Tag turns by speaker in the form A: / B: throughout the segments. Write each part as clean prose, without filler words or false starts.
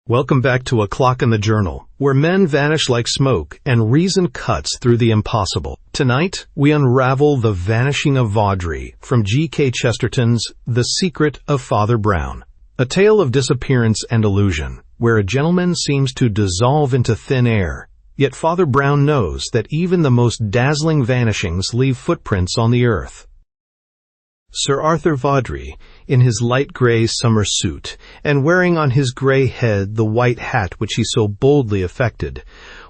A: Welcome back to A Clock in the Journal, where men vanish like smoke and reason cuts through the impossible. Tonight, we unravel The Vanishing of Vaudrey from G.K. Chesterton's The Secret of Father Brown, a tale of disappearance and illusion, where a gentleman seems to dissolve into thin air, yet Father Brown knows that even the most dazzling vanishings leave footprints on the earth. Sir Arthur Vaudrey, in his light grey summer suit, and wearing on his grey head the white hat which he so boldly affected,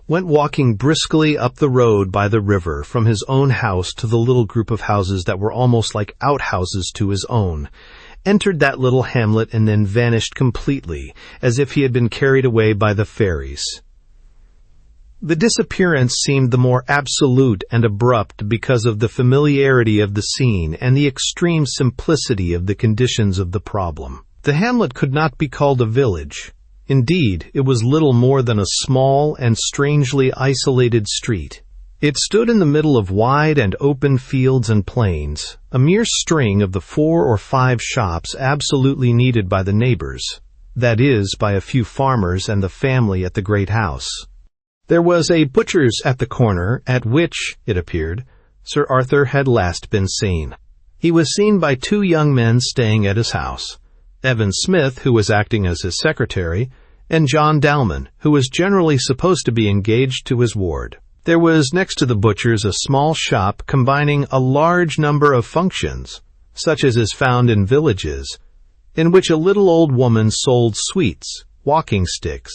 A: went walking briskly up the road by the river from his own house to the little group of houses that were almost like outhouses to his own, entered that little hamlet and then vanished completely, as if he had been carried away by the fairies. The disappearance seemed the more absolute and abrupt because of the familiarity of the scene and the extreme simplicity of the conditions of the problem. The hamlet could not be called a village. Indeed, it was little more than a small and strangely isolated street. It stood in the middle of wide and open fields and plains, a mere string of the 4 or 5 shops absolutely needed by the neighbors, that is, by a few farmers and the family at the great house. There was a butcher's at the corner, at which, it appeared, Sir Arthur had last been seen. He was seen by 2 young men staying at his house, Evan Smith, who was acting as his secretary, and John Dalman, who was generally supposed to be engaged to his ward. There was next to the butcher's a small shop combining a large number of functions, such as is found in villages, in which a little old woman sold sweets, walking sticks,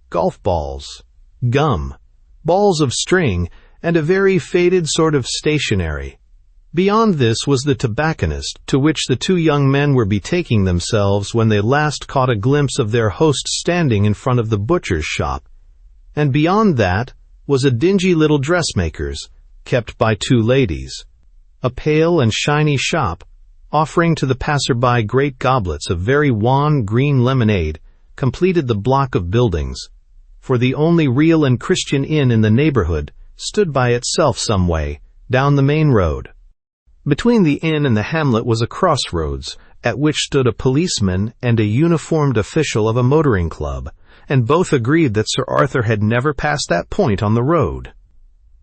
A: golf balls, gum, balls of string, and a very faded sort of stationery. Beyond this was the tobacconist, to which the 2 young men were betaking themselves when they last caught a glimpse of their host standing in front of the butcher's shop, and beyond that was a dingy little dressmaker's, kept by 2 ladies. A pale and shiny shop, offering to the passer-by great goblets of very wan green lemonade, completed the block of buildings, for the only real and Christian inn in the neighborhood stood by itself some way, down the main road. Between the inn and the hamlet was a crossroads, at which stood a policeman and a uniformed official of a motoring club, and both agreed that Sir Arthur had never passed that point on the road.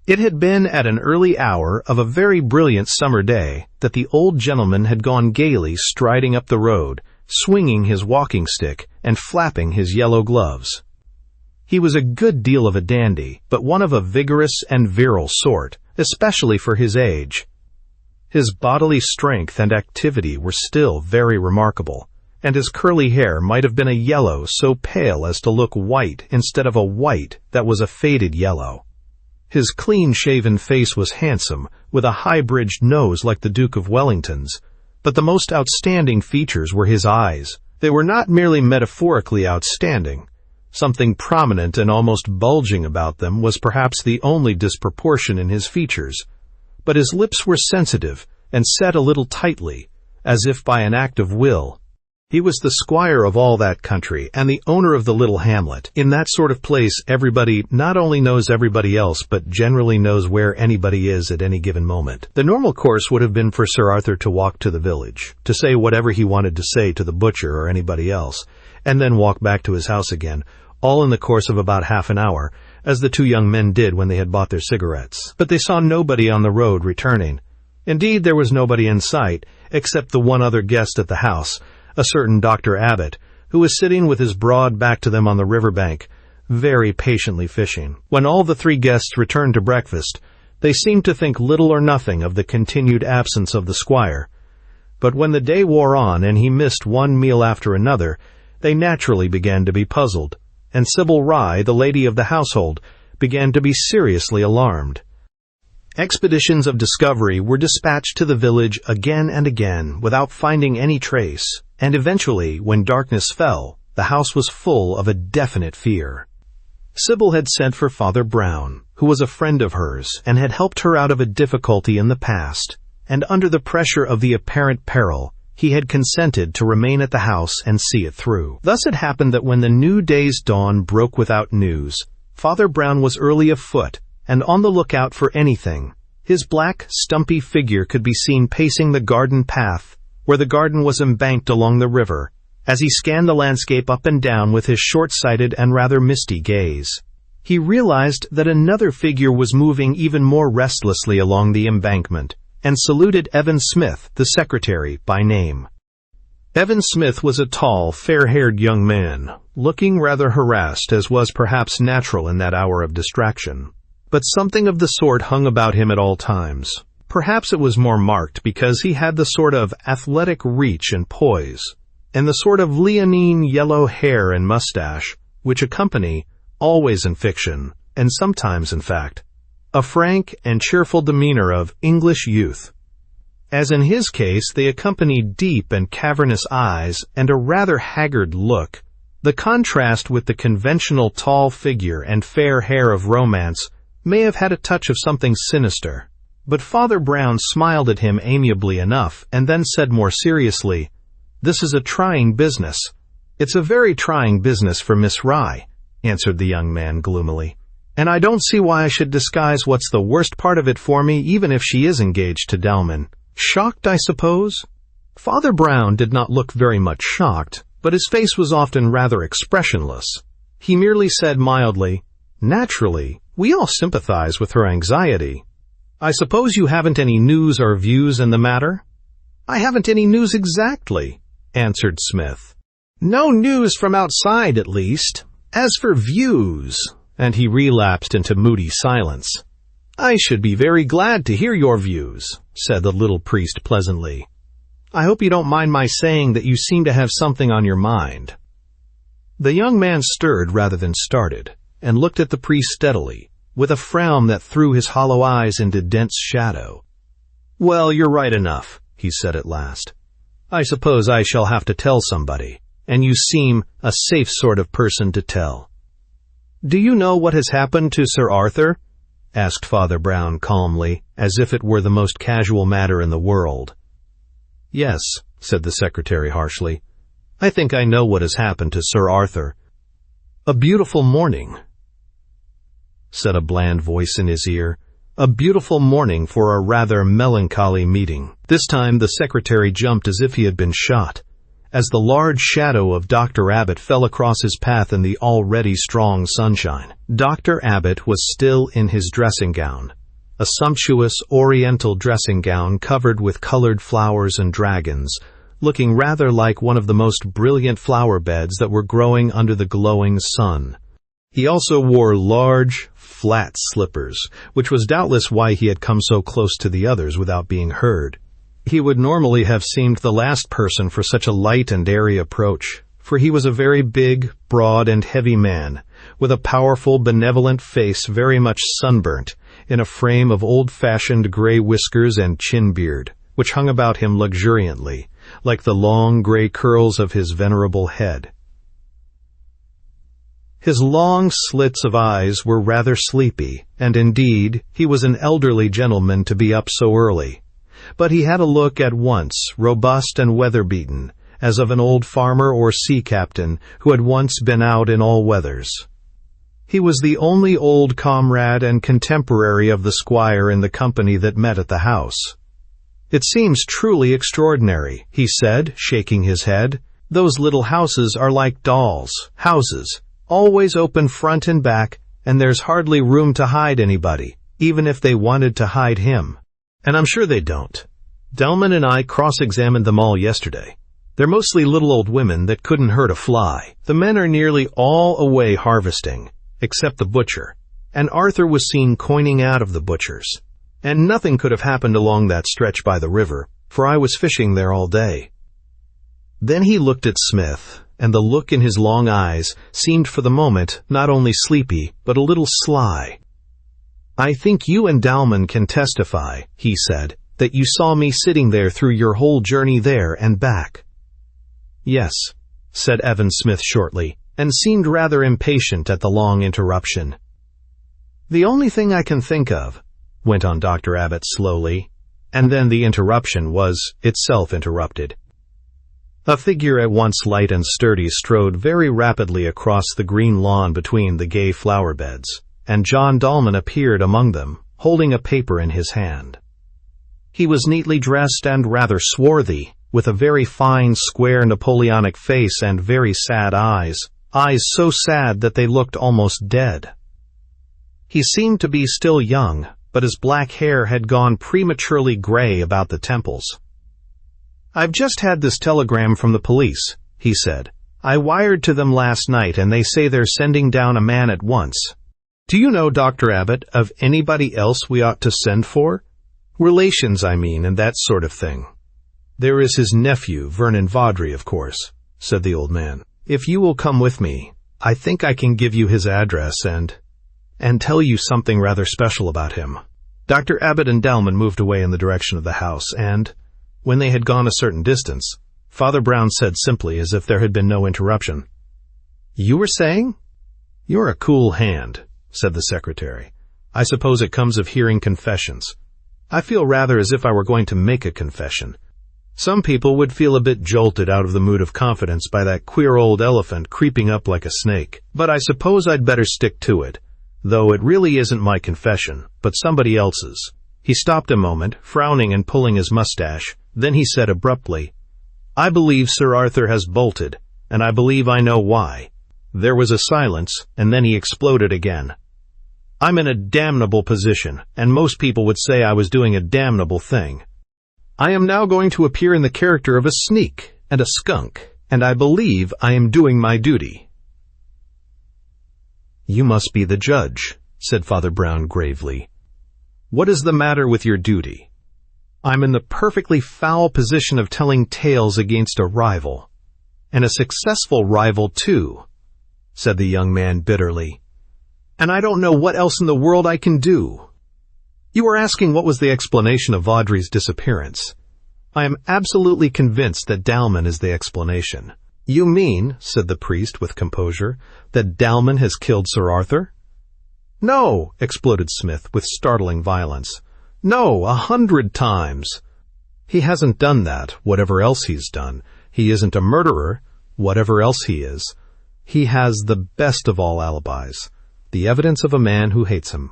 A: It had been at an early hour of a very brilliant summer day that the old gentleman had gone gaily striding up the road, swinging his walking stick and flapping his yellow gloves. He was a good deal of a dandy, but one of a vigorous and virile sort, especially for his age. His bodily strength and activity were still very remarkable, and his curly hair might have been a yellow so pale as to look white instead of a white that was a faded yellow. His clean-shaven face was handsome, with a high-bridged nose like the Duke of Wellington's, but the most outstanding features were his eyes. They were not merely metaphorically outstanding. Something prominent and almost bulging about them was perhaps the only disproportion in his features, but his lips were sensitive and set a little tightly, as if by an act of will. He was the squire of all that country and the owner of the little hamlet. In that sort of place, everybody not only knows everybody else, but generally knows where anybody is at any given moment. The normal course would have been for Sir Arthur to walk to the village, to say whatever he wanted to say to the butcher or anybody else, and then walk back to his house again, all in the course of about half an hour, as the 2 young men did when they had bought their cigarettes. But they saw nobody on the road returning. Indeed, there was nobody in sight, except the one other guest at the house, a certain Dr. Abbott, who was sitting with his broad back to them on the river bank, very patiently fishing. When all the 3 guests returned to breakfast, they seemed to think little or nothing of the continued absence of the squire. But when the day wore on and he missed one meal after another, they naturally began to be puzzled, and Sybil Rye, the lady of the household, began to be seriously alarmed. Expeditions of discovery were dispatched to the village again and again without finding any trace, and eventually, when darkness fell, the house was full of a definite fear. Sybil had sent for Father Brown, who was a friend of hers and had helped her out of a difficulty in the past, and under the pressure of the apparent peril, he had consented to remain at the house and see it through. Thus it happened that when the new day's dawn broke without news, Father Brown was early afoot and on the lookout for anything. His black, stumpy figure could be seen pacing the garden path, where the garden was embanked along the river, as he scanned the landscape up and down with his short-sighted and rather misty gaze. He realized that another figure was moving even more restlessly along the embankment, and saluted Evan Smith, the secretary, by name. Evan Smith was a tall, fair-haired young man, looking rather harassed, as was perhaps natural in that hour of distraction. But something of the sort hung about him at all times. Perhaps it was more marked because he had the sort of athletic reach and poise, and the sort of leonine yellow hair and mustache which accompany, always in fiction, and sometimes in fact, a frank and cheerful demeanor of English youth. As in his case, they accompanied deep and cavernous eyes and a rather haggard look. The contrast with the conventional tall figure and fair hair of romance may have had a touch of something sinister, but Father Brown smiled at him amiably enough and then said more seriously, "This is a trying business." "It's a very trying business for Miss Rye," answered the young man gloomily, "and I don't see why I should disguise what's the worst part of it for me, even if she is engaged to Delman. Shocked, I suppose?" Father Brown did not look very much shocked, but his face was often rather expressionless. He merely said mildly, "Naturally, we all sympathize with her anxiety. I suppose you haven't any news or views in the matter?" "I haven't any news exactly," answered Smith. "No news from outside, at least. As for views," and he relapsed into moody silence. "I should be very glad to hear your views," said the little priest pleasantly. "I hope you don't mind my saying that you seem to have something on your mind." The young man stirred rather than started, and looked at the priest steadily, with a frown that threw his hollow eyes into dense shadow. "Well, you're right enough," he said at last. "I suppose I shall have to tell somebody, and you seem a safe sort of person to tell." "Do you know what has happened to Sir Arthur?" asked Father Brown calmly, as if it were the most casual matter in the world. "Yes," said the secretary harshly. "I think I know what has happened to Sir Arthur." "A beautiful morning," said a bland voice in his ear. "A beautiful morning for a rather melancholy meeting." This time the secretary jumped as if he had been shot, as the large shadow of Dr. Abbott fell across his path in the already strong sunshine. Dr. Abbott was still in his dressing gown, a sumptuous oriental dressing gown covered with colored flowers and dragons, looking rather like one of the most brilliant flower beds that were growing under the glowing sun. He also wore large, flat slippers, which was doubtless why he had come so close to the others without being heard. He would normally have seemed the last person for such a light and airy approach, for he was a very big, broad, and heavy man, with a powerful, benevolent face very much sunburnt, in a frame of old-fashioned gray whiskers and chin-beard, which hung about him luxuriantly, like the long gray curls of his venerable head. His long slits of eyes were rather sleepy, and indeed, he was an elderly gentleman to be up so early. But he had a look at once robust and weather-beaten, as of an old farmer or sea captain who had once been out in all weathers. He was the only old comrade and contemporary of the squire in the company that met at the house. "It seems truly extraordinary," he said, shaking his head. "Those little houses are like dolls' houses, always open front and back, and there's hardly room to hide anybody, even if they wanted to hide him. And I'm sure they don't. Delman and I cross-examined them all yesterday. They're mostly little old women that couldn't hurt a fly. The men are nearly all away harvesting, except the butcher, and Arthur was seen coining out of the butcher's. And nothing could have happened along that stretch by the river, for I was fishing there all day." Then he looked at Smith, and the look in his long eyes seemed for the moment not only sleepy, but a little sly. "I think you and Dalman can testify," he said, "that you saw me sitting there through your whole journey there and back." "Yes," said Evan Smith shortly, and seemed rather impatient at the long interruption. "The only thing I can think of," went on Dr. Abbott slowly, and then the interruption was itself interrupted. A figure at once light and sturdy strode very rapidly across the green lawn between the gay flower beds, and John Dalman appeared among them, holding a paper in his hand. He was neatly dressed and rather swarthy, with a very fine, square Napoleonic face and very sad eyes so sad that they looked almost dead. He seemed to be still young, but his black hair had gone prematurely gray about the temples. "I've just had this telegram from the police," he said. "I wired to them last night, and they say they're sending down a man at once. Do you know, Dr. Abbott, of anybody else we ought to send for? Relations, I mean, and that sort of thing." "There is his nephew, Vernon Vaudrey, of course," said the old man. "If you will come with me, I think I can give you his address and tell you something rather special about him." Dr. Abbott and Dalman moved away in the direction of the house, and, when they had gone a certain distance, Father Brown said simply, as if there had been no interruption, "You were saying?" "You're a cool hand," said the secretary. "I suppose it comes of hearing confessions. I feel rather as if I were going to make a confession. Some people would feel a bit jolted out of the mood of confidence by that queer old elephant creeping up like a snake, but I suppose I'd better stick to it, though it really isn't my confession, but somebody else's." He stopped a moment, frowning and pulling his mustache. Then he said abruptly, "I believe Sir Arthur has bolted, and I believe I know why." There was a silence, and then he exploded again. "I'm in a damnable position, and most people would say I was doing a damnable thing. I am now going to appear in the character of a sneak and a skunk, and I believe I am doing my duty." "You must be the judge," said Father Brown gravely. "What is the matter with your duty?" "I'm in the perfectly foul position of telling tales against a rival, and a successful rival, too," said the young man bitterly. "And I don't know what else in the world I can do." "You are asking what was the explanation of Vaudrey's disappearance. I am absolutely convinced that Dalman is the explanation." "You mean," said the priest with composure, "that Dalman has killed Sir Arthur?" "No," exploded Smith with startling violence. "No, 100 times. He hasn't done that, whatever else he's done. He isn't a murderer, whatever else he is. He has the best of all alibis, the evidence of a man who hates him.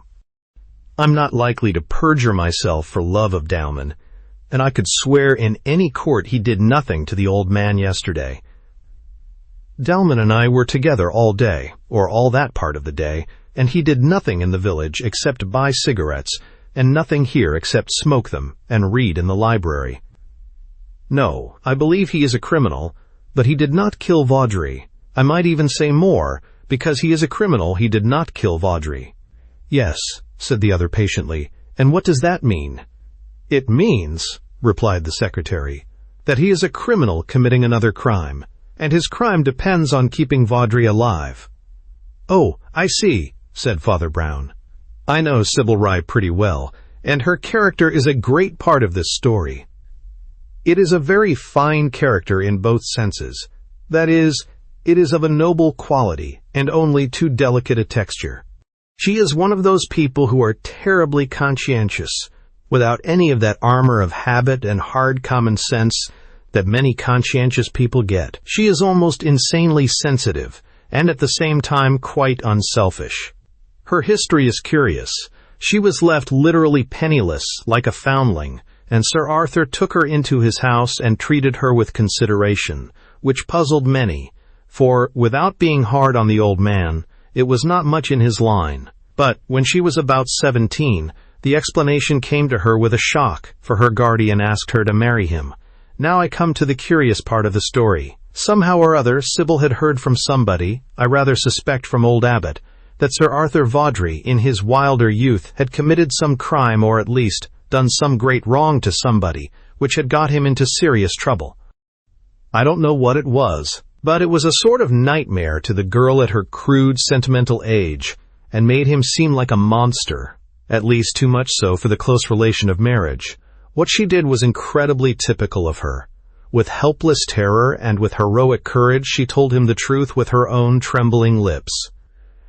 A: I'm not likely to perjure myself for love of Dalman, and I could swear in any court he did nothing to the old man yesterday. Dalman and I were together all day, or all that part of the day, and he did nothing in the village except buy cigarettes, and nothing here except smoke them and read in the library. No, I believe he is a criminal, but he did not kill Vaudrey. I might even say more, because he is a criminal, he did not kill Vaudrey." "Yes," said the other patiently, "and what does that mean?" "It means," replied the secretary, "that he is a criminal committing another crime, and his crime depends on keeping Vaudrey alive." "Oh, I see," said Father Brown. "I know Sybil Rye pretty well, and her character is a great part of this story. It is a very fine character in both senses. That is, it is of a noble quality and only too delicate a texture. She is one of those people who are terribly conscientious, without any of that armor of habit and hard common sense that many conscientious people get. She is almost insanely sensitive, and at the same time quite unselfish. Her history is curious. She was left literally penniless, like a foundling, and Sir Arthur took her into his house and treated her with consideration, which puzzled many, for, without being hard on the old man, it was not much in his line. But when she was about 17, the explanation came to her with a shock, for her guardian asked her to marry him. Now I come to the curious part of the story. Somehow or other, Sybil had heard from somebody, I rather suspect from old Abbott, that Sir Arthur Vaudrey, in his wilder youth, had committed some crime, or at least done some great wrong to somebody, which had got him into serious trouble. I don't know what it was, but it was a sort of nightmare to the girl at her crude, sentimental age, and made him seem like a monster, at least too much so for the close relation of marriage. What she did was incredibly typical of her. With helpless terror and with heroic courage, she told him the truth with her own trembling lips.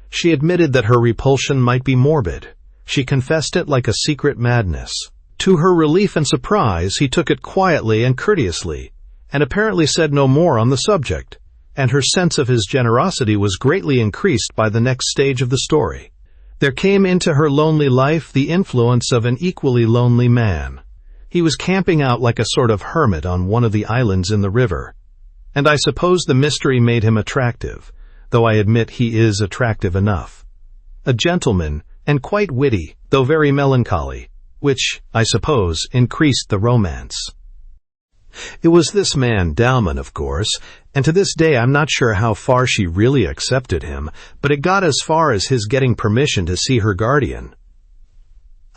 A: She admitted that her repulsion might be morbid. She confessed it like a secret madness. To her relief and surprise, he took it quietly and courteously, and apparently said no more on the subject, and her sense of his generosity was greatly increased by the next stage of the story. There came into her lonely life the influence of an equally lonely man. He was camping out like a sort of hermit on one of the islands in the river. And I suppose the mystery made him attractive, though I admit he is attractive enough. A gentleman, and quite witty, though very melancholy, which, I suppose, increased the romance. It was this man, Dalman, of course, and to this day I'm not sure how far she really accepted him, but it got as far as his getting permission to see her guardian.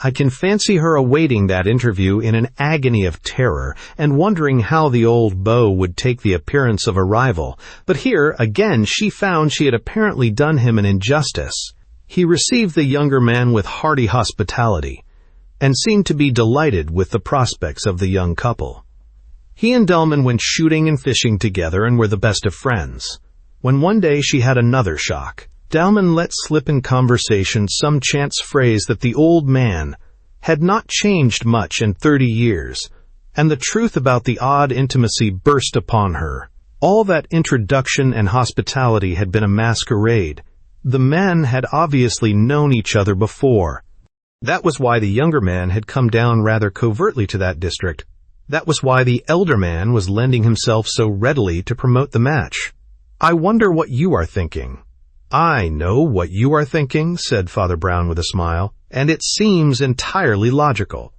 A: I can fancy her awaiting that interview in an agony of terror and wondering how the old beau would take the appearance of a rival, but here, again, she found she had apparently done him an injustice. He received the younger man with hearty hospitality, and seemed to be delighted with the prospects of the young couple. He and Dalman went shooting and fishing together and were the best of friends. When one day she had another shock, Dalman let slip in conversation some chance phrase that the old man had not changed much in 30 years, and the truth about the odd intimacy burst upon her. All that introduction and hospitality had been a masquerade. The men had obviously known each other before. That was why the younger man had come down rather covertly to that district. That was why the elder man was lending himself so readily to promote the match. I wonder what you are thinking. I know what you are thinking, said Father Brown with a smile, and it seems entirely logical.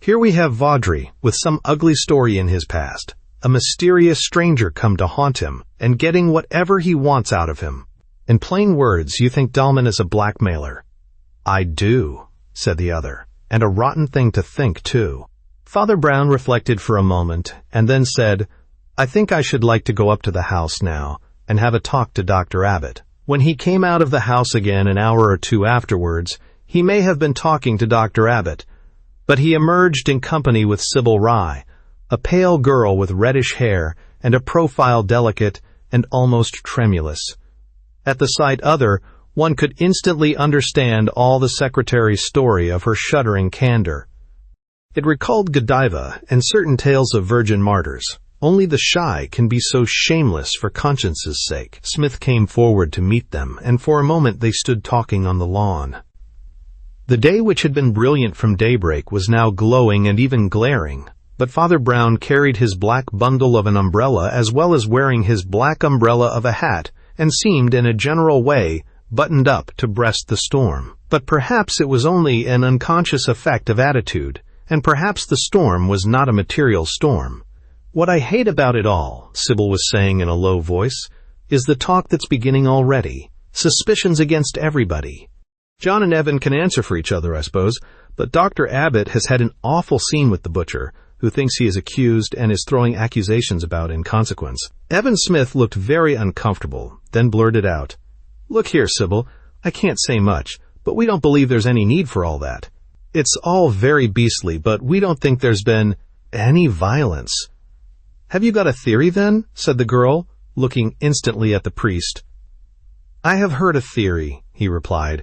A: Here we have Vaudrey, with some ugly story in his past, a mysterious stranger come to haunt him, and getting whatever he wants out of him. In plain words, you think Dalman is a blackmailer. I do, said the other, and a rotten thing to think, too. Father Brown reflected for a moment, and then said, I think I should like to go up to the house now, and have a talk to Dr. Abbott. When he came out of the house again an hour or two afterwards, he may have been talking to Dr. Abbott, but he emerged in company with Sybil Rye, a pale girl with reddish hair and a profile delicate and almost tremulous. At the sight other, one could instantly understand all the secretary's story of her shuddering candor. It recalled Godiva and certain tales of virgin martyrs. Only the shy can be so shameless for conscience's sake. Smith came forward to meet them, and for a moment they stood talking on the lawn. The day, which had been brilliant from daybreak, was now glowing and even glaring, but Father Brown carried his black bundle of an umbrella as well as wearing his black umbrella of a hat, and seemed, in a general way, buttoned up to breast the storm. But perhaps it was only an unconscious effect of attitude, and perhaps the storm was not a material storm. What I hate about it all, Sybil was saying in a low voice, is the talk that's beginning already. Suspicions against everybody. John and Evan can answer for each other, I suppose, but Dr. Abbott has had an awful scene with the butcher, who thinks he is accused and is throwing accusations about in consequence. Evan Smith looked very uncomfortable, then blurted out, Look here, Sybil, I can't say much, but we don't believe there's any need for all that. It's all very beastly, but we don't think there's been any violence. Have you got a theory, then? Said the girl, looking instantly at the priest. I have heard a theory, he replied,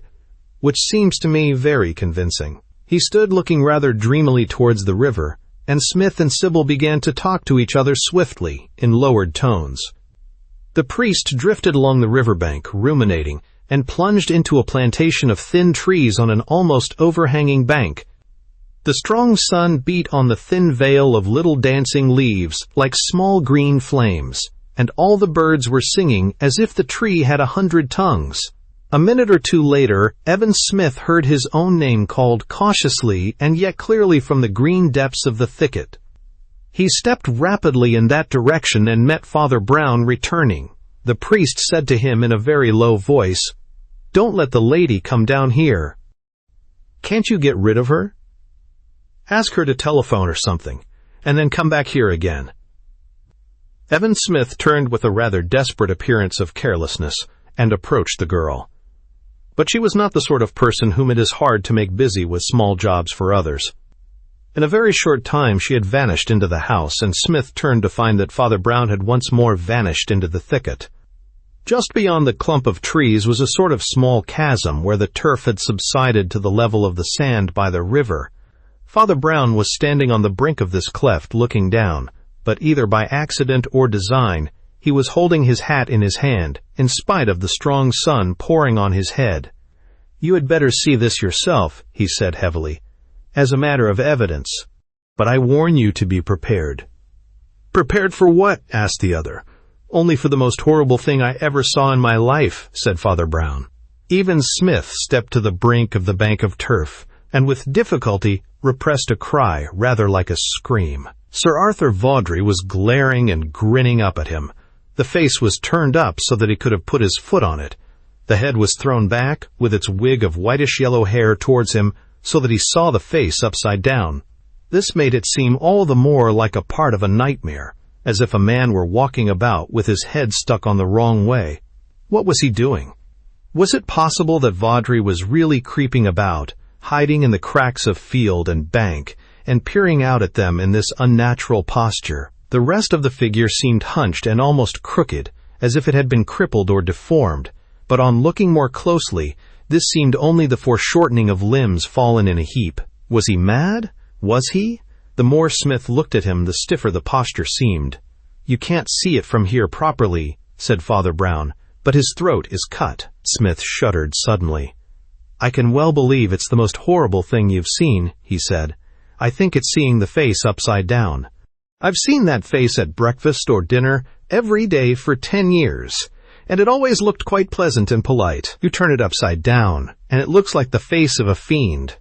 A: which seems to me very convincing. He stood looking rather dreamily towards the river, and Smith and Sybil began to talk to each other swiftly, in lowered tones. The priest drifted along the riverbank, ruminating, and plunged into a plantation of thin trees on an almost overhanging bank. The strong sun beat on the thin veil of little dancing leaves like small green flames, and all the birds were singing as if the tree had 100 tongues. A minute or two later, Evan Smith heard his own name called cautiously and yet clearly from the green depths of the thicket. He stepped rapidly in that direction and met Father Brown returning. The priest said to him in a very low voice, Don't let the lady come down here. Can't you get rid of her? Ask her to telephone or something, and then come back here again. Evan Smith turned with a rather desperate appearance of carelessness and approached the girl. But she was not the sort of person whom it is hard to make busy with small jobs for others. In a very short time she had vanished into the house, and Smith turned to find that Father Brown had once more vanished into the thicket. Just beyond the clump of trees was a sort of small chasm where the turf had subsided to the level of the sand by the river. Father Brown was standing on the brink of this cleft looking down, but either by accident or design, he was holding his hat in his hand, in spite of the strong sun pouring on his head. You had better see this yourself, he said heavily, as a matter of evidence. But I warn you to be prepared." "Prepared for what?" asked the other. "Only for the most horrible thing I ever saw in my life," said Father Brown. Even Smith stepped to the brink of the bank of turf, and with difficulty repressed a cry rather like a scream. Sir Arthur Vaudrey was glaring and grinning up at him. The face was turned up so that he could have put his foot on it. The head was thrown back, with its wig of whitish-yellow hair towards him, so that he saw the face upside down. This made it seem all the more like a part of a nightmare, as if a man were walking about with his head stuck on the wrong way. What was he doing? Was it possible that Vaudrey was really creeping about, hiding in the cracks of field and bank, and peering out at them in this unnatural posture? The rest of the figure seemed hunched and almost crooked, as if it had been crippled or deformed, but on looking more closely, this seemed only the foreshortening of limbs fallen in a heap. Was he mad? Was he? The more Smith looked at him, the stiffer the posture seemed. "You can't see it from here properly," said Father Brown, "but his throat is cut." Smith shuddered suddenly. "I can well believe it's the most horrible thing you've seen," he said. "I think it's seeing the face upside down. I've seen that face at breakfast or dinner every day for 10 years, and it always looked quite pleasant and polite. You turn it upside down, and it looks like the face of a fiend."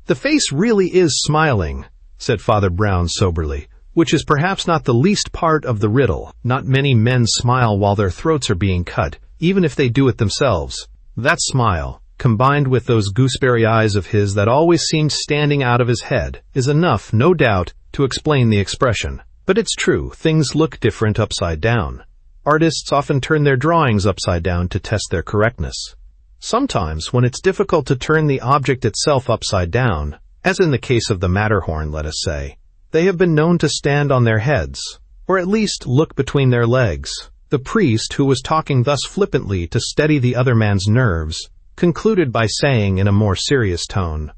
A: "The face really is smiling," said Father Brown soberly, "which is perhaps not the least part of the riddle. Not many men smile while their throats are being cut, even if they do it themselves. That smile, combined with those gooseberry eyes of his that always seemed standing out of his head, is enough, no doubt, to explain the expression. But it's true, things look different upside down. Artists often turn their drawings upside down to test their correctness. Sometimes, when it's difficult to turn the object itself upside down, as in the case of the Matterhorn, let us say, they have been known to stand on their heads, or at least look between their legs." The priest, who was talking thus flippantly to steady the other man's nerves, concluded by saying in a more serious tone,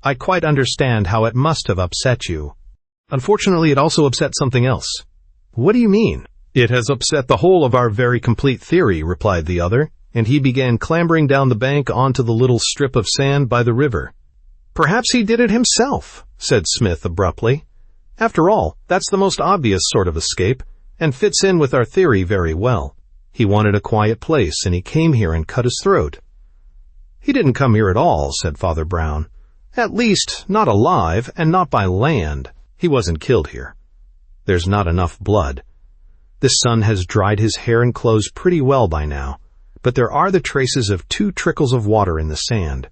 A: "I quite understand how it must have upset you. Unfortunately, it also upset something else." "What do you mean?" "It has upset the whole of our very complete theory," replied the other, and he began clambering down the bank onto the little strip of sand by the river. "Perhaps he did it himself," said Smith abruptly. "After all, that's the most obvious sort of escape, and fits in with our theory very well. He wanted a quiet place, and he came here and cut his throat." "He didn't come here at all," said Father Brown. "At least, not alive, and not by land. He wasn't killed here. There's not enough blood. The sun has dried his hair and clothes pretty well by now, but there are the traces of 2 trickles of water in the sand.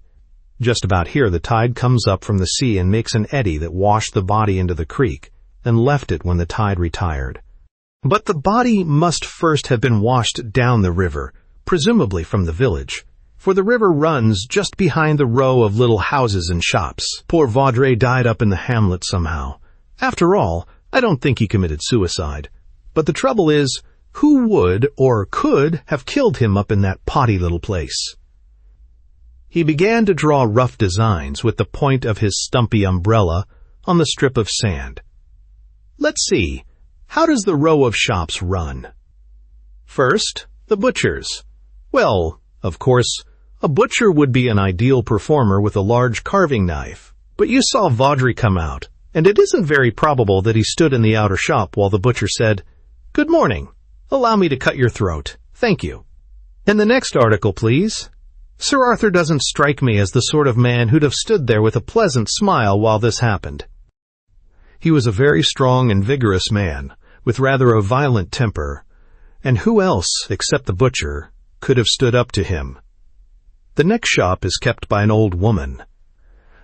A: Just about here the tide comes up from the sea and makes an eddy that washed the body into the creek, and left it when the tide retired. But the body must first have been washed down the river, presumably from the village, for the river runs just behind the row of little houses and shops. Poor Vaudrey died up in the hamlet somehow. After all, I don't think he committed suicide. But the trouble is, who would or could have killed him up in that potty little place?" He began to draw rough designs with the point of his stumpy umbrella on the strip of sand. "Let's see, how does the row of shops run? First, the butcher's. Well, of course, a butcher would be an ideal performer with a large carving knife. But you saw Vaudrey come out, and it isn't very probable that he stood in the outer shop while the butcher said, 'Good morning. Allow me to cut your throat. Thank you.' And the next article, please. Sir Arthur doesn't strike me as the sort of man who'd have stood there with a pleasant smile while this happened. He was a very strong and vigorous man, with rather a violent temper, and who else, except the butcher, could have stood up to him? The next shop is kept by an old woman.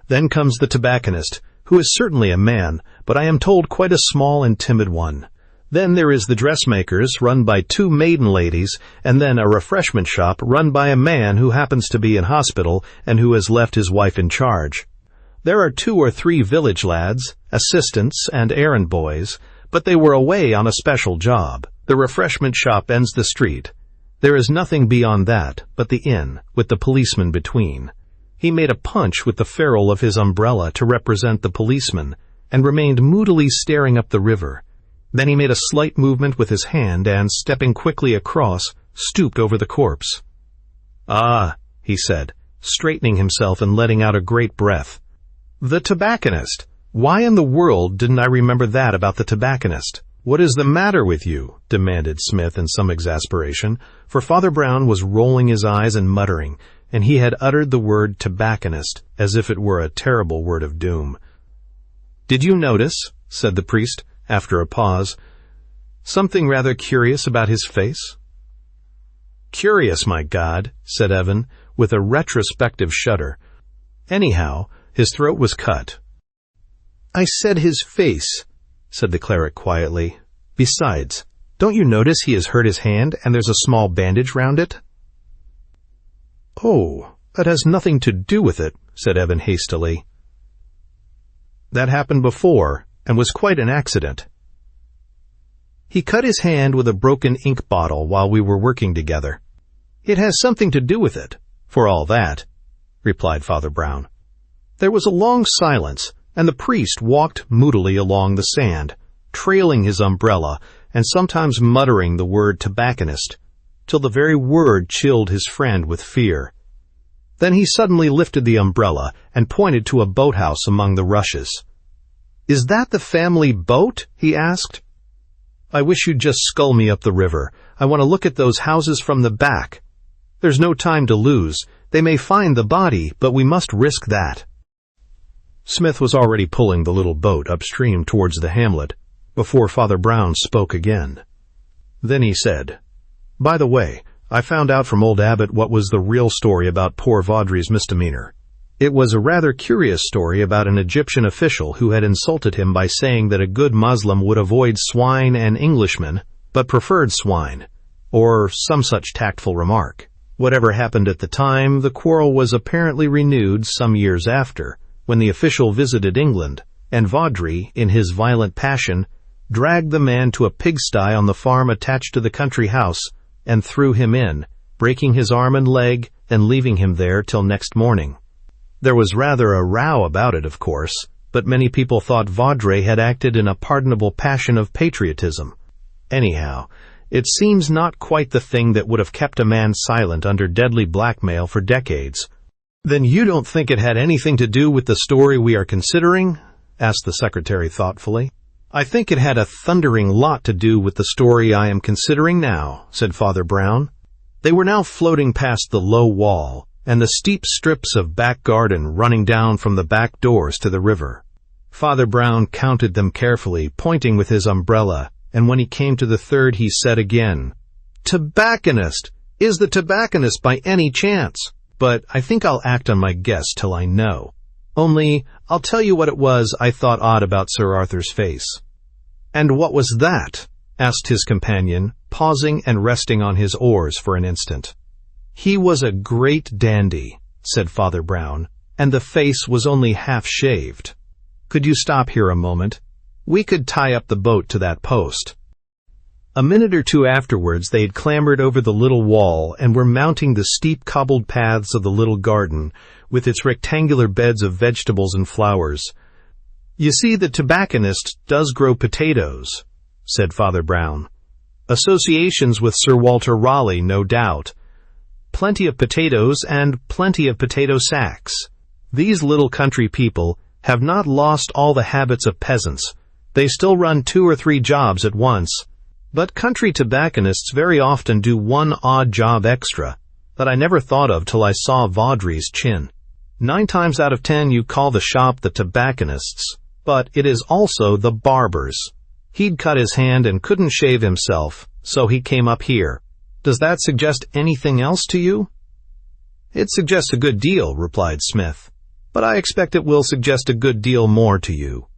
A: Then comes the tobacconist, who is certainly a man, but I am told quite a small and timid one. Then there is the dressmaker's, run by 2 maiden ladies, and then a refreshment shop run by a man who happens to be in hospital and who has left his wife in charge. There are 2 or 3 village lads, assistants, and errand boys, but they were away on a special job. The refreshment shop ends the street. There is nothing beyond that but the inn, with the policeman between. He made a punch with the ferrule of his umbrella to represent the policeman, and remained moodily staring up the river. Then he made a slight movement with his hand and, stepping quickly across, stooped over the corpse. "Ah," he said, straightening himself and letting out a great breath. "The tobacconist. Why in the world didn't I remember that about the tobacconist? What is the matter with you? Demanded Smith in some exasperation, for Father Brown was rolling his eyes and muttering, and he had uttered the word tobacconist as if it were a terrible word of doom. Did you notice, said the priest, after a pause, something rather curious about his face? Curious, my God, said Evan, with a retrospective shudder. Anyhow, his throat was cut. I said his face, said the cleric quietly. Besides, don't you notice he has hurt his hand and there's a small bandage round it? Oh, that has nothing to do with it, said Evan hastily. That happened before, and was quite an accident. He cut his hand with a broken ink bottle while we were working together. It has something to do with it, for all that, replied Father Brown. There was a long silence, and the priest walked moodily along the sand, trailing his umbrella and sometimes muttering the word tobacconist, till the very word chilled his friend with fear. Then he suddenly lifted the umbrella and pointed to a boathouse among the rushes. Is that the family boat? He asked. I wish you'd just scull me up the river. I want to look at those houses from the back. There's no time to lose. They may find the body, but we must risk that. Smith was already pulling the little boat upstream towards the hamlet, before Father Brown spoke again. Then he said, By the way, I found out from old Abbot what was the real story about poor Vaudrey's misdemeanor. It was a rather curious story about an Egyptian official who had insulted him by saying that a good Muslim would avoid swine and Englishmen, but preferred swine, or some such tactful remark. Whatever happened at the time, the quarrel was apparently renewed some years after, when the official visited England, and Vaudrey, in his violent passion, dragged the man to a pigsty on the farm attached to the country house, and threw him in, breaking his arm and leg, and leaving him there till next morning. There was rather a row about it, of course, but many people thought Vaudrey had acted in a pardonable passion of patriotism. Anyhow, it seems not quite the thing that would have kept a man silent under deadly blackmail for decades. Then you don't think it had anything to do with the story we are considering? Asked the secretary thoughtfully. I think it had a thundering lot to do with the story I am considering now, said Father Brown. They were now floating past the low wall, and the steep strips of back garden running down from the back doors to the river. Father Brown counted them carefully, pointing with his umbrella, and when he came to the third he said again, Tobacconist! Is the tobacconist by any chance? But I think I'll act on my guess till I know. Only, I'll tell you what it was I thought odd about Sir Arthur's face. And what was that? Asked his companion, pausing and resting on his oars for an instant. He was a great dandy, said Father Brown, and the face was only half-shaved. Could you stop here a moment? We could tie up the boat to that post. A minute or two afterwards they had clambered over the little wall and were mounting the steep cobbled paths of the little garden, with its rectangular beds of vegetables and flowers. You see, the tobacconist does grow potatoes, said Father Brown. Associations with Sir Walter Raleigh, no doubt. Plenty of potatoes and plenty of potato sacks. These little country people have not lost all the habits of peasants. They still run 2 or 3 jobs at once. But country tobacconists very often do one odd job extra that I never thought of till I saw Vaudrey's chin. 9 times out of 10 you call the shop the tobacconist's, but it is also the barber's. He'd cut his hand and couldn't shave himself, so he came up here. Does that suggest anything else to you? It suggests a good deal, replied Smith, but I expect it will suggest a good deal more to you.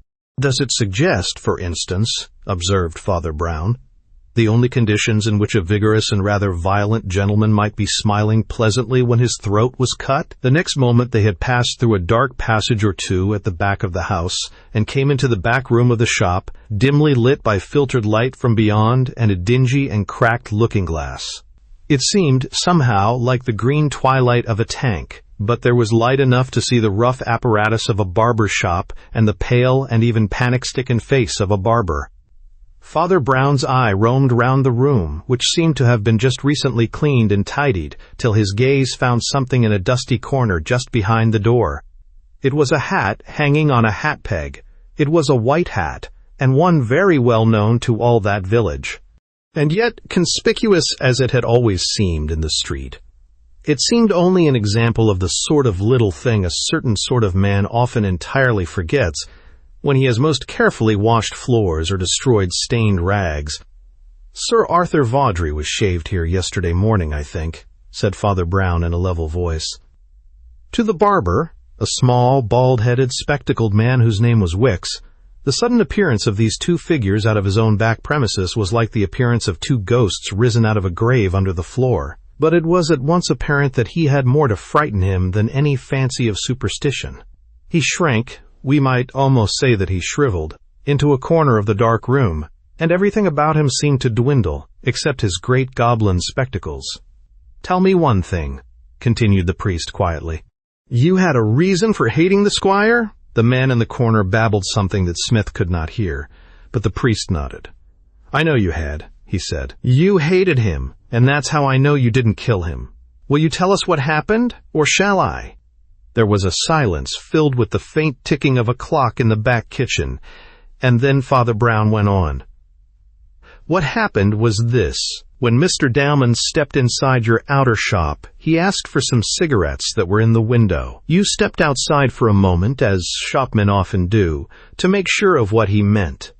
A: Does it suggest, for instance, observed Father Brown, the only conditions in which a vigorous and rather violent gentleman might be smiling pleasantly when his throat was cut? The next moment they had passed through a dark passage or two at the back of the house, and came into the back room of the shop, dimly lit by filtered light from beyond and a dingy and cracked looking-glass. It seemed, somehow, like the green twilight of a tank, but there was light enough to see the rough apparatus of a barber's shop and the pale and even panic-stricken face of a barber. Father Brown's eye roamed round the room, which seemed to have been just recently cleaned and tidied, till his gaze found something in a dusty corner just behind the door. It was a hat hanging on a hat peg, It was a white hat, and one very well known to all that village, and yet conspicuous as it had always seemed in the street. It seemed only an example of the sort of little thing a certain sort of man often entirely forgets when he has most carefully washed floors or destroyed stained rags. "Sir Arthur Vaudrey was shaved here yesterday morning, I think," said Father Brown in a level voice. To the barber, a small, bald-headed, spectacled man whose name was Wicks, the sudden appearance of these two figures out of his own back premises was like the appearance of two ghosts risen out of a grave under the floor. But it was at once apparent that he had more to frighten him than any fancy of superstition. He shrank, we might almost say that he shriveled, into a corner of the dark room, and everything about him seemed to dwindle, except his great goblin spectacles. "Tell me one thing," continued the priest quietly. "You had a reason for hating the squire?" The man in the corner babbled something that Smith could not hear, but the priest nodded. "I know you had," he said. "You hated him, and that's how I know you didn't kill him. Will you tell us what happened, or shall I?" There was a silence filled with the faint ticking of a clock in the back kitchen, and then Father Brown went on. "What happened was this. When Mr. Dalman stepped inside your outer shop, he asked for some cigarettes that were in the window. You stepped outside for a moment, as shopmen often do, to make sure of what he meant.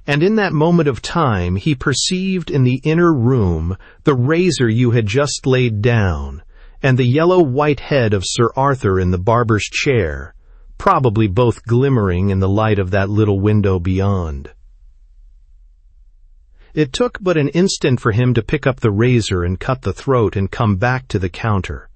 A: And in that moment of time, he perceived in the inner room the razor you had just laid down, and the yellow-white head of Sir Arthur in the barber's chair, probably both glimmering in the light of that little window beyond. It took but an instant for him to pick up the razor and cut the throat and come back to the counter.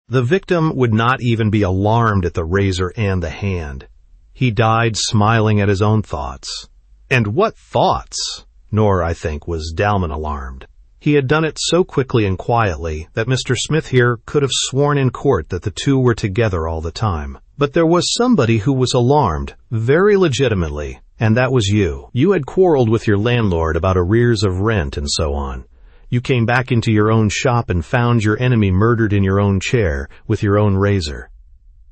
A: The victim would not even be alarmed at the razor and the hand. He died smiling at his own thoughts. And what thoughts! Nor, I think, was Dalman alarmed. He had done it so quickly and quietly that Mr. Smith here could have sworn in court that the two were together all the time. But there was somebody who was alarmed, very legitimately, and that was you. You had quarreled with your landlord about arrears of rent and so on. You came back into your own shop and found your enemy murdered in your own chair with your own razor.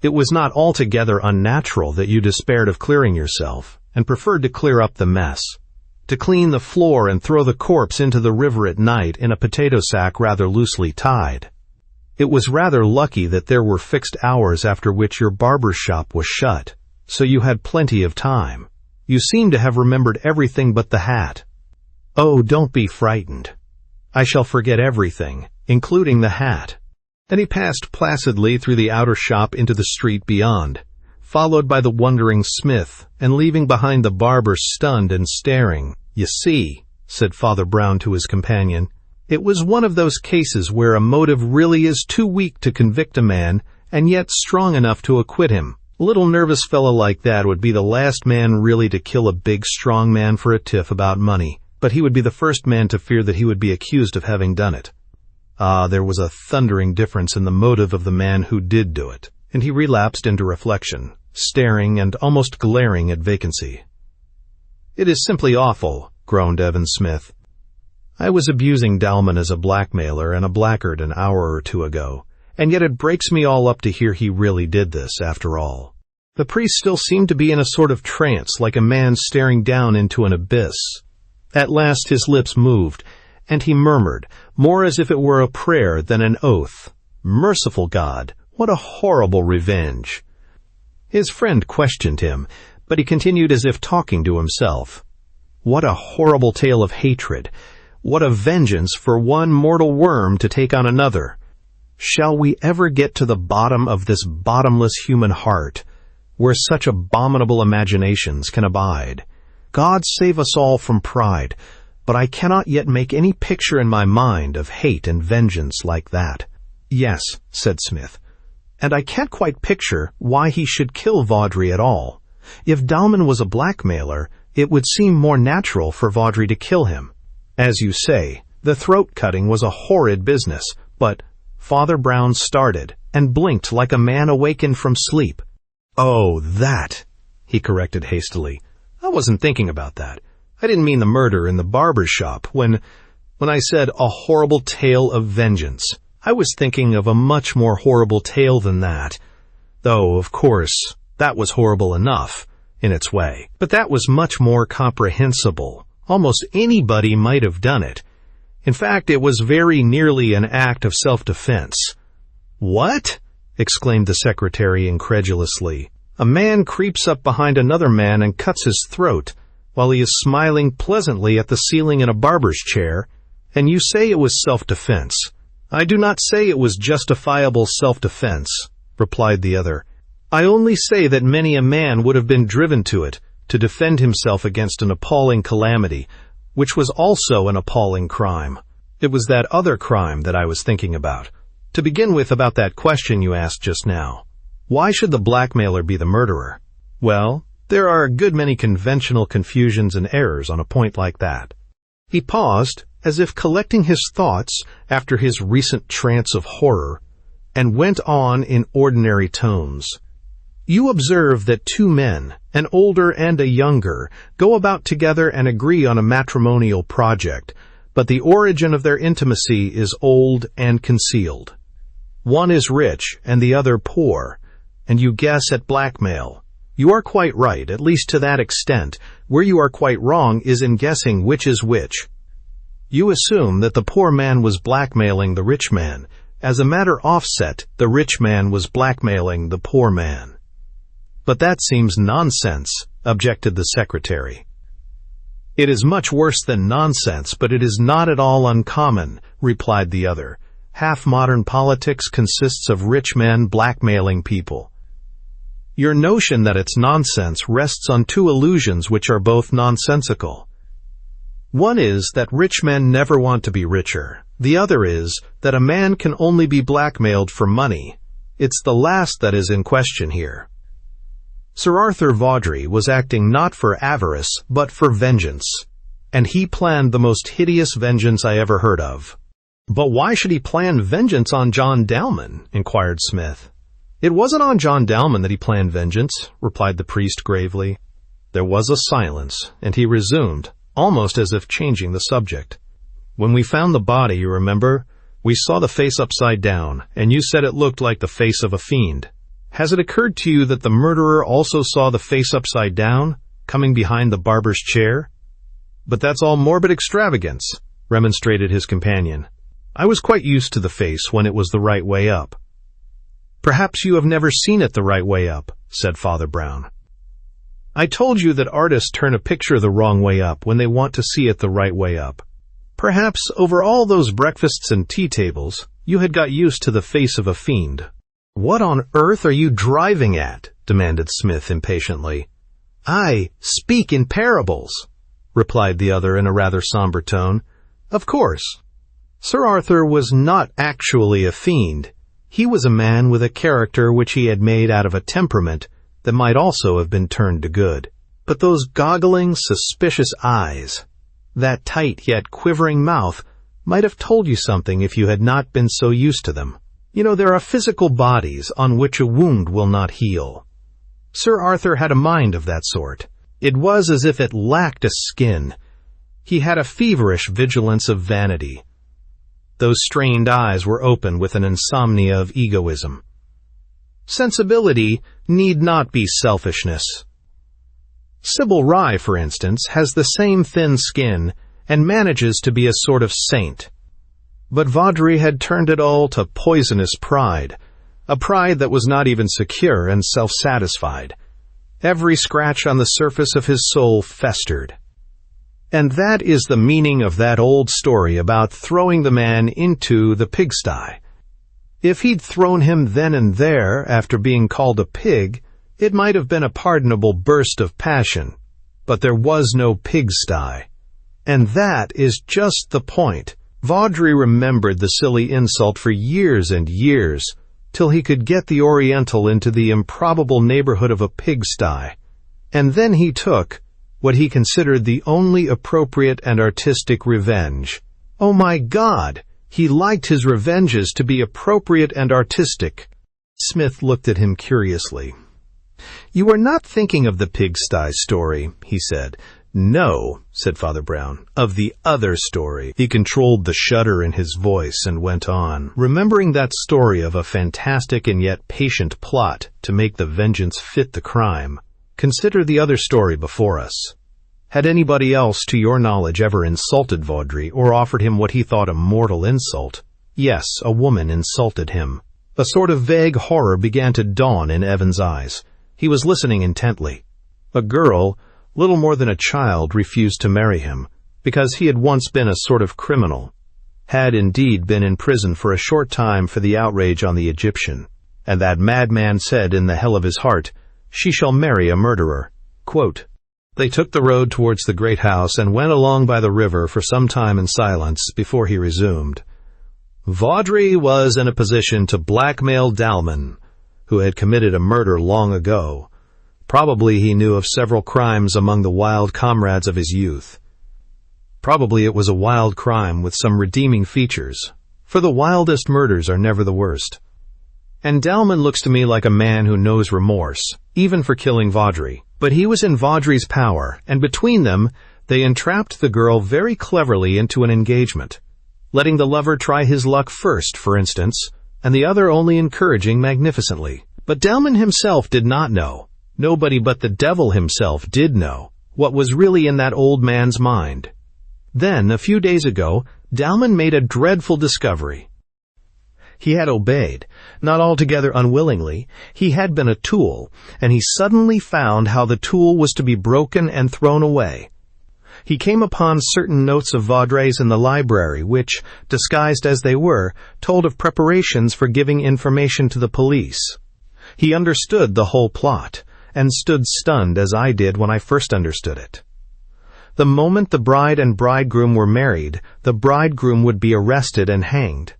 A: It was not altogether unnatural that you despaired of clearing yourself, and preferred to clear up the mess, to clean the floor and throw the corpse into the river at night in a potato sack rather loosely tied. It was rather lucky that there were fixed hours after which your barber's shop was shut, so you had plenty of time. You seem to have remembered everything but the hat. Oh, don't be frightened. I shall forget everything, including the hat." Then he passed placidly through the outer shop into the street beyond, followed by the wondering Smith, and leaving behind the barber stunned and staring. "You see," said Father Brown to his companion, "it was one of those cases where a motive really is too weak to convict a man, and yet strong enough to acquit him. A little nervous fellow like that would be the last man really to kill a big, strong man for a tiff about money, but he would be the first man to fear that he would be accused of having done it. Ah, there was a thundering difference in the motive of the man who did do it." And he relapsed into reflection, staring and almost glaring at vacancy. "It is simply awful," groaned Evan Smith. "I was abusing Dalman as a blackmailer and a blackguard an hour or two ago, and yet it breaks me all up to hear he really did this, after all." The priest still seemed to be in a sort of trance, like a man staring down into an abyss. At last his lips moved, and he murmured, more as if it were a prayer than an oath, "Merciful God, what a horrible revenge!" His friend questioned him, but he continued as if talking to himself. "What a horrible tale of hatred! What a vengeance for one mortal worm to take on another! Shall we ever get to the bottom of this bottomless human heart, where such abominable imaginations can abide? God save us all from pride, but I cannot yet make any picture in my mind of hate and vengeance like that." "Yes," said Smith, "and I can't quite picture why he should kill Vaudrey at all. If Dalman was a blackmailer, it would seem more natural for Vaudrey to kill him. As you say, the throat-cutting was a horrid business, but—" Father Brown started and blinked like a man awakened from sleep. "Oh, that," he corrected hastily. "I wasn't thinking about that. I didn't mean the murder in the barber's shop. When I said a horrible tale of vengeance, I was thinking of a much more horrible tale than that. Though, of course, that was horrible enough. in its way. But that was much more comprehensible. Almost anybody might have done it. In fact, it was very nearly an act of self-defense. "What?" exclaimed the secretary incredulously. "A man creeps up behind another man and cuts his throat while he is smiling pleasantly at the ceiling in a barber's chair, and you say it was self-defense." "I do not say it was justifiable self-defense," replied the other. "I only say that many a man would have been driven to it to defend himself against an appalling calamity, which was also an appalling crime. It was that other crime that I was thinking about. To begin with, about that question you asked just now. Why should the blackmailer be the murderer? Well, there are a good many conventional confusions and errors on a point like that." He paused, as if collecting his thoughts after his recent trance of horror, and went on in ordinary tones. "You observe that two men, an older and a younger, go about together and agree on a matrimonial project, but the origin of their intimacy is old and concealed. One is rich and the other poor, and you guess at blackmail. You are quite right, at least to that extent. Where you are quite wrong is in guessing which is which. You assume that the poor man was blackmailing the rich man. As a matter offset, the rich man was blackmailing the poor man." "But that seems nonsense," objected the secretary. "It is much worse than nonsense, but it is not at all uncommon," replied the other. "Half modern politics consists of rich men blackmailing people. Your notion that it's nonsense rests on two illusions which are both nonsensical. One is that rich men never want to be richer. The other is that a man can only be blackmailed for money. It's the last that is in question here. Sir Arthur Vaudrey was acting not for avarice, but for vengeance, and he planned the most hideous vengeance I ever heard of." "But why should he plan vengeance on John Dalman?" inquired Smith. "It wasn't on John Dalman that he planned vengeance," replied the priest gravely. There was a silence, and he resumed, almost as if changing the subject. "When we found the body, you remember, we saw the face upside down, and you said it looked like the face of a fiend. Has it occurred to you that the murderer also saw the face upside down, coming behind the barber's chair?" "But that's all morbid extravagance," remonstrated his companion. "I was quite used to the face when it was the right way up." "Perhaps you have never seen it the right way up," said Father Brown. "I told you that artists turn a picture the wrong way up when they want to see it the right way up. Perhaps over all those breakfasts and tea tables, you had got used to the face of a fiend." "What on earth are you driving at?" demanded Smith impatiently. "I speak in parables," replied the other in a rather somber tone. "Of course, Sir Arthur was not actually a fiend. He was a man with a character which he had made out of a temperament that might also have been turned to good. But those goggling, suspicious eyes, that tight yet quivering mouth, might have told you something if you had not been so used to them. You know, there are physical bodies on which a wound will not heal. Sir Arthur had a mind of that sort. It was as if it lacked a skin. He had a feverish vigilance of vanity. Those strained eyes were open with an insomnia of egoism. Sensibility need not be selfishness. Sybil Rye, for instance, has the same thin skin and manages to be a sort of saint. But Vaudrey had turned it all to poisonous pride, a pride that was not even secure and self-satisfied. Every scratch on the surface of his soul festered. And that is the meaning of that old story about throwing the man into the pigsty. If he'd thrown him then and there after being called a pig, it might have been a pardonable burst of passion, but there was no pigsty. And that is just the point. Vaudrey remembered the silly insult for years and years, till he could get the Oriental into the improbable neighborhood of a pigsty, and then he took what he considered the only appropriate and artistic revenge. Oh my God! He liked his revenges to be appropriate and artistic. Smith looked at him curiously. "You are not thinking of the pigsty story," he said. "No," said Father Brown, "of the other story." He controlled the shudder in his voice and went on, remembering that story of a fantastic and yet patient plot to make the vengeance fit the crime. consider the other story before us. Had anybody else, to your knowledge, ever insulted Vaudrey or offered him what he thought a mortal insult? Yes, a woman insulted him. A sort of vague horror began to dawn in Evan's eyes. He was listening intently. A girl, little more than a child, refused to marry him, because he had once been a sort of criminal, had indeed been in prison for a short time for the outrage on the Egyptian, and that madman said in the hell of his heart, "She shall marry a murderer." Quote, They took the road towards the great house and went along by the river for some time in silence before he resumed. Vaudrey was in a position to blackmail Dalman, who had committed a murder long ago. Probably he knew of several crimes among the wild comrades of his youth. Probably it was a wild crime with some redeeming features, for the wildest murders are never the worst. And Dalman looks to me like a man who knows remorse, even for killing Vaudrey. But he was in Vaudrey's power, and between them, they entrapped the girl very cleverly into an engagement, letting the lover try his luck first, for instance, and the other only encouraging magnificently. But Dalman himself did not know. Nobody but the devil himself did know what was really in that old man's mind. Then, a few days ago, Dalman made a dreadful discovery. He had obeyed, not altogether unwillingly. He had been a tool, and he suddenly found how the tool was to be broken and thrown away. He came upon certain notes of Vaudrey's in the library which, disguised as they were, told of preparations for giving information to the police. He understood the whole plot, and stood stunned as I did when I first understood it. The moment the bride and bridegroom were married, the bridegroom would be arrested and hanged.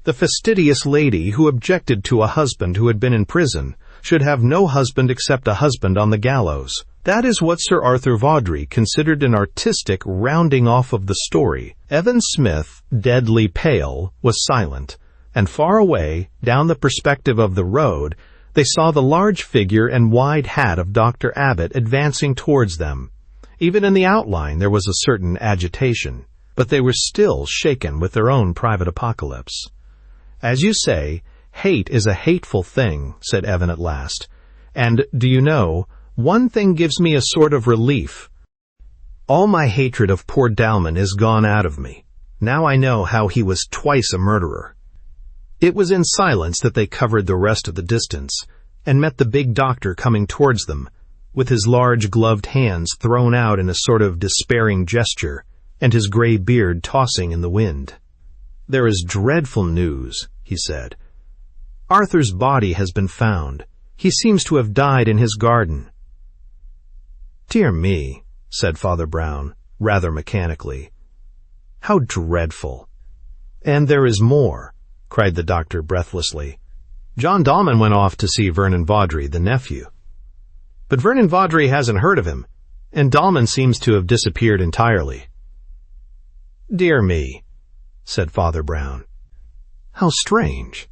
A: The fastidious lady who objected to a husband who had been in prison should have no husband except a husband on the gallows. That is what Sir Arthur Vaudrey considered an artistic rounding off of the story. Evan Smith, deadly pale, was silent, and far away, down the perspective of the road, they saw the large figure and wide hat of Dr. Abbott advancing towards them. Even in the outline there was a certain agitation, but they were still shaken with their own private apocalypse. "As you say, hate is a hateful thing," said Evan at last. "And, do you know, one thing gives me a sort of relief. All my hatred of poor Dalman is gone out of me. Now I know how he was twice a murderer." It was in silence that they covered the rest of the distance, and met the big doctor coming towards them, with his large gloved hands thrown out in a sort of despairing gesture, and his gray beard tossing in the wind. "There is dreadful news," he said. "Arthur's body has been found. He seems to have died in his garden." "Dear me," said Father Brown, rather mechanically. "How dreadful!" "And there is more," cried the doctor breathlessly. "John Dalman went off to see Vernon Vaudrey, the nephew. But Vernon Vaudrey hasn't heard of him, and Dalman seems to have disappeared entirely." "Dear me," said Father Brown. "How strange."